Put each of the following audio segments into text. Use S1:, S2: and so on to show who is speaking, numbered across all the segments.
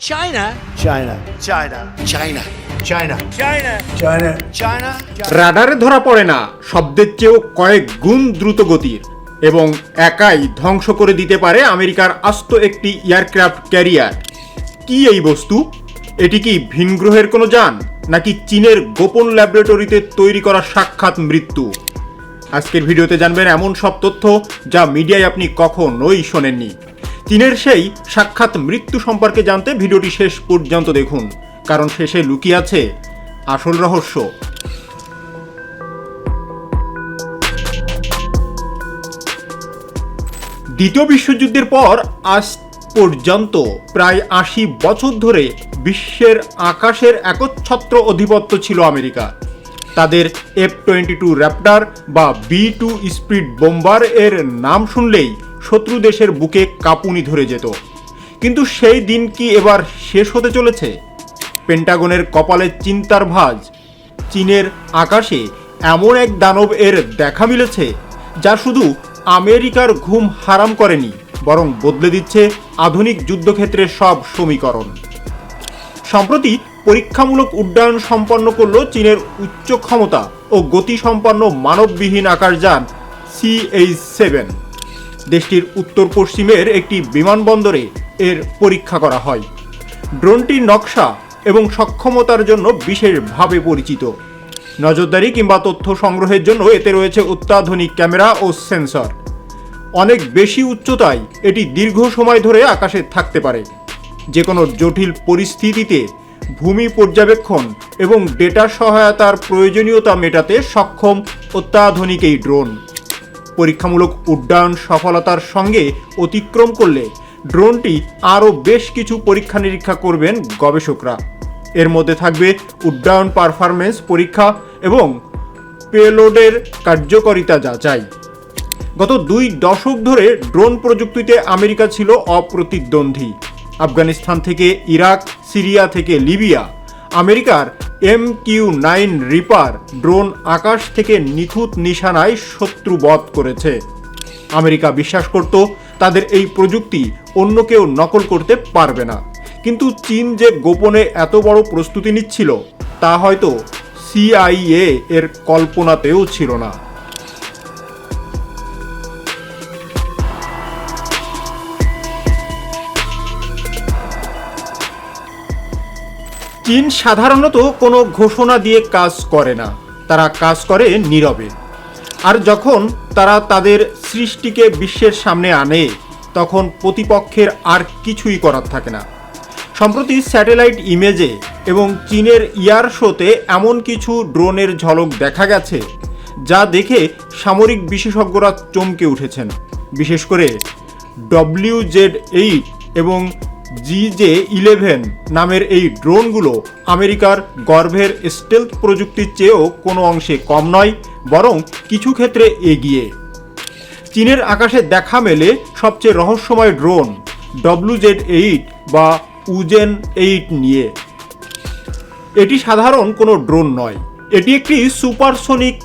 S1: China.
S2: China.
S1: China.
S2: China.
S1: China. China.
S2: China.
S1: China.
S3: রাডারে ধরা পড়ে না, শব্দের চেয়েও কয়েক গুণ দ্রুত গতির এবং একাই ধ্বংস করে দিতে পারে আমেরিকার আস্ত একটি এয়ারক্রাফট ক্যারিয়ার। কি এই বস্তু? এটি কি ভিনগ্রহের কোনো যান, নাকি চীনের গোপন ল্যাবরেটরিতে তৈরি করা সাক্ষাৎ মৃত্যু? আজকের ভিডিওতে জানবেন এমন সব তথ্য যা মিডিয়ায় আপনি কখনোই শোনেননি। চীনের সেই সাক্ষাৎ মৃত্যু সম্পর্কে জানতে ভিডিওটি শেষ পর্যন্ত দেখুন, কারণ শেষে লুকিয়ে আছে আসল রহস্য। দ্বিতীয় বিশ্বযুদ্ধের পর আজ পর্যন্ত প্রায় ৮০ বছর ধরে বিশ্বের আকাশের একচ্ছত্র আধিপত্য ছিল আমেরিকা। তাদের F-22 র্যাপটার বা B-2 স্পিড বোম্বার এর নাম শুনলেই শত্রু দেশের বুকে কাঁপুনি ধরে যেত। কিন্তু সেই দিন কি এবার শেষ হতে চলেছে? পেন্টাগনের কপালে চিন্তার ভাঁজ। চীনের আকাশে এমন এক দানব এর দেখা মিলেছে যা শুধু আমেরিকার ঘুম হারাম করেনি, বরং বদলে দিচ্ছে আধুনিক যুদ্ধক্ষেত্রের সব সমীকরণ। সম্প্রতি পরীক্ষামূলক উড্ডয়ন সম্পন্ন করল চীনের উচ্চ ক্ষমতা ও গতিসম্পন্ন মানববিহীন আকাশযান CH-7। দেশটির উত্তর পশ্চিমের একটি বিমানবন্দরে এর পরীক্ষা করা হয়। ড্রোনটির নকশা এবং সক্ষমতার জন্য বিশেষভাবে পরিচিত। নজরদারি কিংবা তথ্য সংগ্রহের জন্য এতে রয়েছে অত্যাধুনিক ক্যামেরা ও সেন্সর। অনেক বেশি উচ্চতায় এটি দীর্ঘ সময় ধরে আকাশে থাকতে পারে। যে কোনো জটিল পরিস্থিতিতে ভূমি পর্যবেক্ষণ এবং ডেটা সহায়তার প্রয়োজনীয়তা মেটাতে সক্ষম অত্যাধুনিক এই ড্রোন। পরীক্ষামূলক উড্ডয়ন সফলতার সঙ্গে অতিক্রম করলে ড্রোনটি আরও বেশ কিছু পরীক্ষা নিরীক্ষা করবেন গবেষকরা। এর মধ্যে থাকবে উড্ডয়ন পারফরমেন্স পরীক্ষা এবং পেলোডের কার্যকারিতা যাচাই। গত 2 দশক ধরে ড্রোন প্রযুক্তিতে আমেরিকা ছিল অপ্রতিদ্বন্দ্বী। আফগানিস্তান থেকে ইরাক, সিরিয়া থেকে লিবিয়া, আমেরিকার MQ-9 রিপার ড্রোন আকাশ থেকে নিখুঁত নিশানায় শত্রু বধ করেছে। আমেরিকা বিশ্বাস করত তাদের এই প্রযুক্তি অন্য কেউ নকল করতে পারবে না। কিন্তু চীন যে গোপনে এত বড় প্রস্তুতি নিচ্ছিল তা হয়তো CIA এর কল্পনাতেও ছিল না। চীন সাধারণত কোনো ঘোষণা দিয়ে কাজ করে না, তারা কাজ করে নীরবে। আর যখন তারা তাদের সৃষ্টিকে বিশ্বের সামনে আনে তখন প্রতিপক্ষের আর কিছুই করার থাকে না। সম্প্রতি স্যাটেলাইট ইমেজে এবং চীনের এয়ার শোতে এমন কিছু ড্রোনের ঝলক দেখা গেছে যা দেখে সামরিক বিশেষজ্ঞরা চমকে উঠেছেন। বিশেষ করে WZ-8 এবং GJ-11 নামের এই ড্রোনগুলো আমেরিকার গর্ভের স্টেলথ প্রযুক্তির চেয়েও কোনো অংশে কম নয়, বরং কিছু ক্ষেত্রে এগিয়ে। চীনের আকাশে দেখা মেলে সবচেয়ে রহস্যময় ড্রোন WZ-8 বা উজেন-8 নিয়ে। এটি সাধারণ কোনো ড্রোন নয়, এটি একটি সুপারসনিক,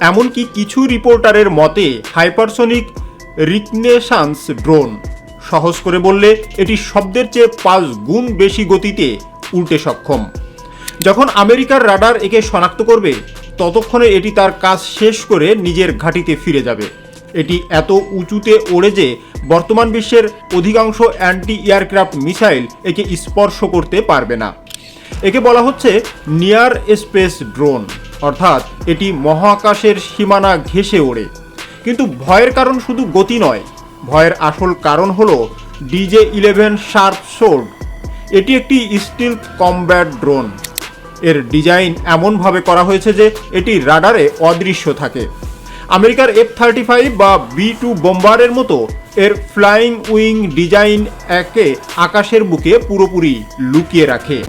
S3: এমনকি কিছু রিপোর্টারের মতে হাইপারসনিক রিকনেসান্স ড্রোন। সহজ করে বললে এটি শব্দের চেয়ে 5 গুণ বেশি গতিতে উল্টে সক্ষম। যখন আমেরিকার রাডার একে শনাক্ত করবে ততক্ষণে এটি তার কাজ শেষ করে নিজের ঘাঁটিতে ফিরে যাবে। এটি এত উঁচুতে ওড়ে যে বর্তমান বিশ্বের অধিকাংশ অ্যান্টি এয়ারক্রাফট মিসাইল একে স্পর্শ করতে পারবে না। একে বলা হচ্ছে নিয়ার স্পেস ড্রোন, অর্থাৎ এটি মহাকাশের সীমানা ঘেঁষে ওড়ে। কিন্তু ভয়ের কারণ শুধু গতি নয়, ভয়ের আসল কারণ হলো DJ-11 শার্প সোর্ড। এটি একটি স্টিলথ কমব্যাট ড্রোন। এর ডিজাইন এমনভাবে করা হয়েছে যে এটি রাডারে অদৃশ্য থাকে। আমেরিকার F-35 বা B-2 বোম্বারের মতো এর ফ্লাইং উইং ডিজাইন একে আকাশের বুকে পুরোপুরি লুকিয়ে রাখে।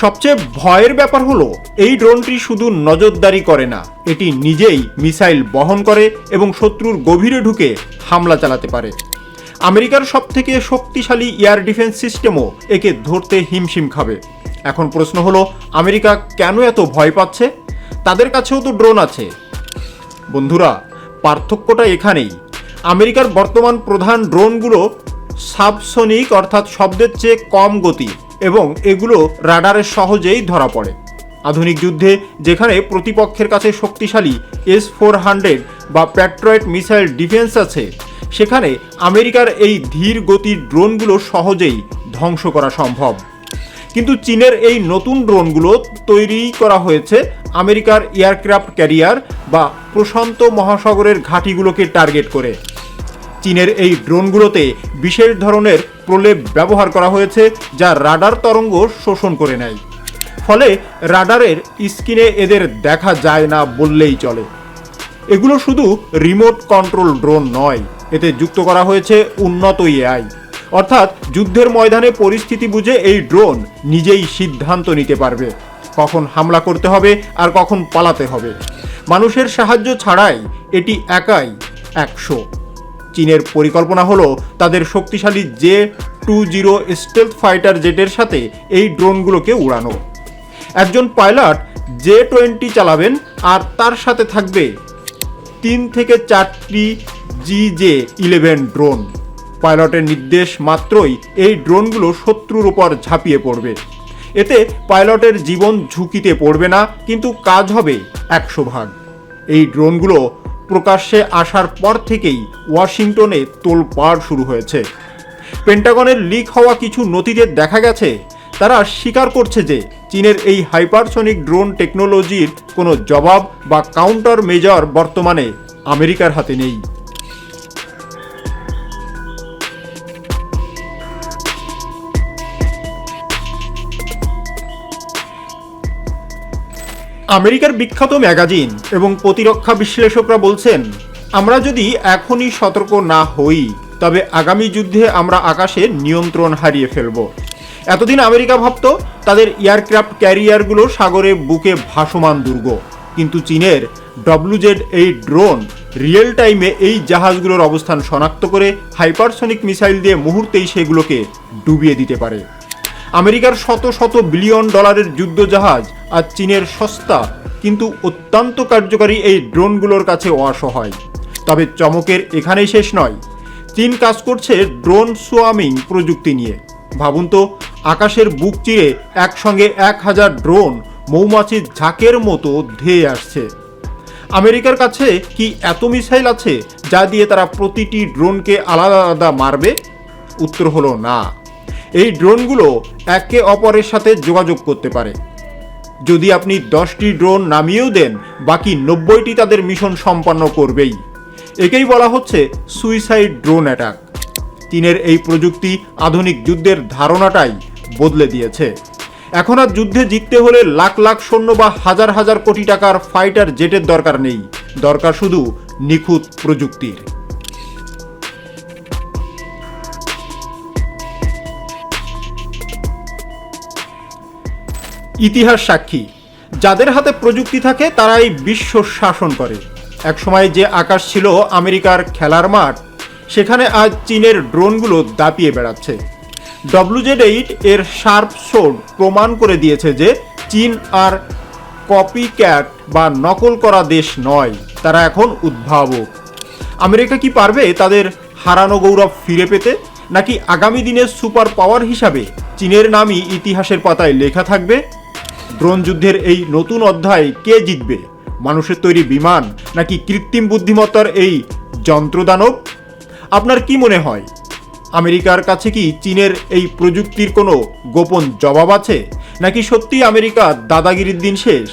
S3: সবচেয়ে ভয়ের ব্যাপার হলো এই ড্রোনটি শুধু নজরদারি করে না, এটি নিজেই মিসাইল বহন করে এবং শত্রুর গভীরে ঢুকে হামলা চালাতে পারে। আমেরিকার সবথেকে শক্তিশালী এয়ার ডিফেন্স সিস্টেমও একে ধরতে হিমশিম খাবে। এখন প্রশ্ন হলো আমেরিকা কেন এত ভয় পাচ্ছে? তাদের কাছেও তো ড্রোন আছে। বন্ধুরা, পার্থক্যটা এখানেই। আমেরিকার বর্তমান প্রধান ড্রোনগুলো সাবসনিক অর্থাৎ শব্দের চেয়ে কম গতি এবং এগুলো রাডারে সহজেই ধরা পড়ে। আধুনিক যুদ্ধে যেখানে প্রতিপক্ষের কাছে শক্তিশালী S-400 বা প্যাট্রয়েট মিসাইল ডিফেন্স আছে, সেখানে আমেরিকার এই ধীর গতির ড্রোনগুলো সহজেই ধ্বংস করা সম্ভব। কিন্তু চীনের এই নতুন ড্রোনগুলো তৈরি করা হয়েছে আমেরিকার এয়ারক্রাফট ক্যারিয়ার বা প্রশান্ত মহাসাগরের ঘাঁটিগুলোকে টার্গেট করে। চীনের এই ড্রোনগুলোতে বিশেষ ধরনের প্রলেপ ব্যবহার করা হয়েছে যা রাডার তরঙ্গ শোষণ করে নেয়, ফলে রাডারের স্ক্রিনে এদের দেখা যায় না বললেই চলে। এগুলো শুধু রিমোট কন্ট্রোল ড্রোন নয়, এতে যুক্ত করা হয়েছে উন্নত এআই, অর্থাৎ যুদ্ধের ময়দানে পরিস্থিতি বুঝে এই ড্রোন নিজেই সিদ্ধান্ত নিতে পারবে কখন হামলা করতে হবে আর কখন পালাতে হবে। মানুষের সাহায্য ছাড়াই এটি একাই 100। চীনের পরিকল্পনা হলো তাদের শক্তিশালী J-20 স্টেলথ ফাইটার জেটের সাথে এই ড্রোনগুলোকে উড়ানো। একজন পাইলট J-20 চালাবেন আর তার সাথে থাকবে 3 থেকে 4টি GJ-11 ড্রোন। পাইলটের নির্দেশ মাত্রই এই ড্রোনগুলো শত্রুর উপর ঝাঁপিয়ে পড়বে। এতে পাইলটের জীবন ঝুঁকিতে পড়বে না, কিন্তু কাজ হবে 100 ভাগ। এই ড্রোনগুলো প্রকাশ্যে আসার পর থেকেই ওয়াশিংটনে তোলপাড় শুরু হয়েছে। পেন্টাগনের লিক হওয়া কিছু নথিতে দেখা গেছে তারা স্বীকার করছে যে চীনের এই হাইপারসনিক ড্রোন টেকনোলজির কোনো জবাব বা কাউন্টার মেজার বর্তমানে আমেরিকার হাতে নেই। আমেরিকার বিখ্যাত ম্যাগাজিন এবং প্রতিরক্ষা বিশ্লেষকরা বলছেন, আমরা যদি এখনই সতর্ক না হই তবে আগামী যুদ্ধে আমরা আকাশে নিয়ন্ত্রণ হারিয়ে ফেলব। এতদিন আমেরিকা ভাবত তাদের এয়ারক্রাফট ক্যারিয়ারগুলো সাগরে বুকে ভাসমান দুর্গ, কিন্তু চীনের WZ-8 ড্রোন রিয়েল টাইমে এই জাহাজগুলোর অবস্থান শনাক্ত করে হাইপারসনিক মিসাইল দিয়ে মুহূর্তেই সেগুলোকে ডুবিয়ে দিতে পারে। আমেরিকার শত শত বিলিয়ন ডলারের যুদ্ধ জাহাজ আর চীনের সস্তা কিন্তু অত্যন্ত কার্যকারী এই ড্রোনগুলোর কাছে অসহায়। তবে চমকের এখানেই শেষ নয়। চীন কাজ করছে ড্রোন সোয়ামিং প্রযুক্তি নিয়ে। ভাবুন তো, আকাশের বুক চিরে একসঙ্গে 1000 ড্রোন মৌমাছির ঝাঁকের মতো ধেয়ে আসছে। আমেরিকার কাছে কি এত মিসাইল আছে যা দিয়ে তারা প্রতিটি ড্রোনকে আলাদা আলাদা মারবে? উত্তর হলো না। এই ড্রোনগুলো একে অপরের সাথে যোগাযোগ করতে পারে। যদি আপনি 10টি ড্রোন নামিয়েও দেন, বাকি 90টি তাদের মিশন সম্পন্ন করবেই। একেই বলা হচ্ছে সুইসাইড ড্রোন অ্যাটাক। চীনের এই প্রযুক্তি আধুনিক যুদ্ধের ধারণাটাই বদলে দিয়েছে। এখন আর যুদ্ধে জিততে হলে লাখ লাখ সৈন্য বা হাজার হাজার কোটি টাকার ফাইটার জেটের দরকার নেই, দরকার শুধু নিখুঁত প্রযুক্তির। ইতিহাস সাক্ষী, যাদের হাতে প্রযুক্তি থাকে তারাই বিশ্ব শাসন করে। একসময় যে আকাশ ছিল আমেরিকার খেলার মাঠ, সেখানে আজ চীনের ড্রোনগুলো দাপিয়ে বেড়াচ্ছে। WZ-8 এর শার্প সোর্ড প্রমাণ করে দিয়েছে যে চীন আর কপি ক্যাট বা নকল করা দেশ নয়, তারা এখন উদ্ভাবক। আমেরিকা কি পারবে তাদের হারানো গৌরব ফিরে পেতে, নাকি আগামী দিনের সুপার পাওয়ার হিসাবে চীনের নামই ইতিহাসের পাতায় লেখা থাকবে? ড্রোন যুদ্ধের এই নতুন অধ্যায় কে জিতবে? মানুষের তৈরি বিমান নাকি কৃত্রিম বুদ্ধিমত্তার এই যন্ত্রদানব? আপনার কি মনে হয়, আমেরিকার কাছে কি চীনের এই প্রযুক্তির কোনো গোপন জবাব আছে, নাকি সত্যি আমেরিকা দাদাগিরির দিন শেষ?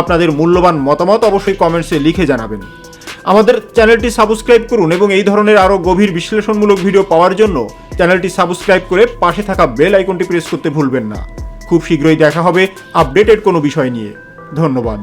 S3: আপনাদের মূল্যবান মতামত অবশ্যই কমেন্টসে লিখে জানাবেন। আমাদের চ্যানেলটি সাবস্ক্রাইব করুন এবং এই ধরনের আরও গভীর বিশ্লেষণমূলক ভিডিও পাওয়ার জন্য চ্যানেলটি সাবস্ক্রাইব করে পাশে থাকা বেল আইকনটি প্রেস করতে ভুলবেন না। খুব শীঘ্রই দেখা হবে আপডেটেড কোনো বিষয় নিয়ে। ধন্যবাদ।